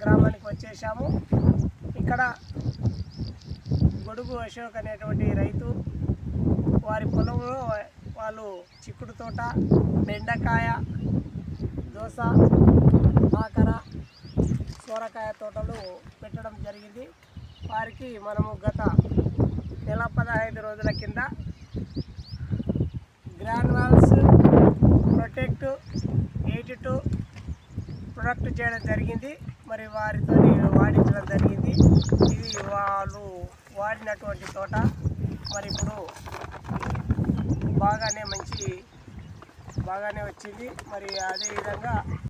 గ్రామానికి వచ్చేసాము. ఇక్కడ గొడుగు అశోక్ అనేటువంటి రైతు వారి పొలంలో వాళ్ళు చిక్కుడు తోట, బెండకాయ, దోస, కాకర, సొరకాయ తోటలు పెట్టడం జరిగింది. వారికి మనము గత నెల 15 రోజుల కింద గ్రాన్యువల్స్ ప్రొటెక్ట్ 82 ప్రొడక్ట్ చేయడం జరిగింది. మరి వారితో వాడించడం జరిగింది. ఇది వాళ్ళు వాడినటువంటి తోట. మరి ఇప్పుడు బాగానే వచ్చింది. మరి అదేవిధంగా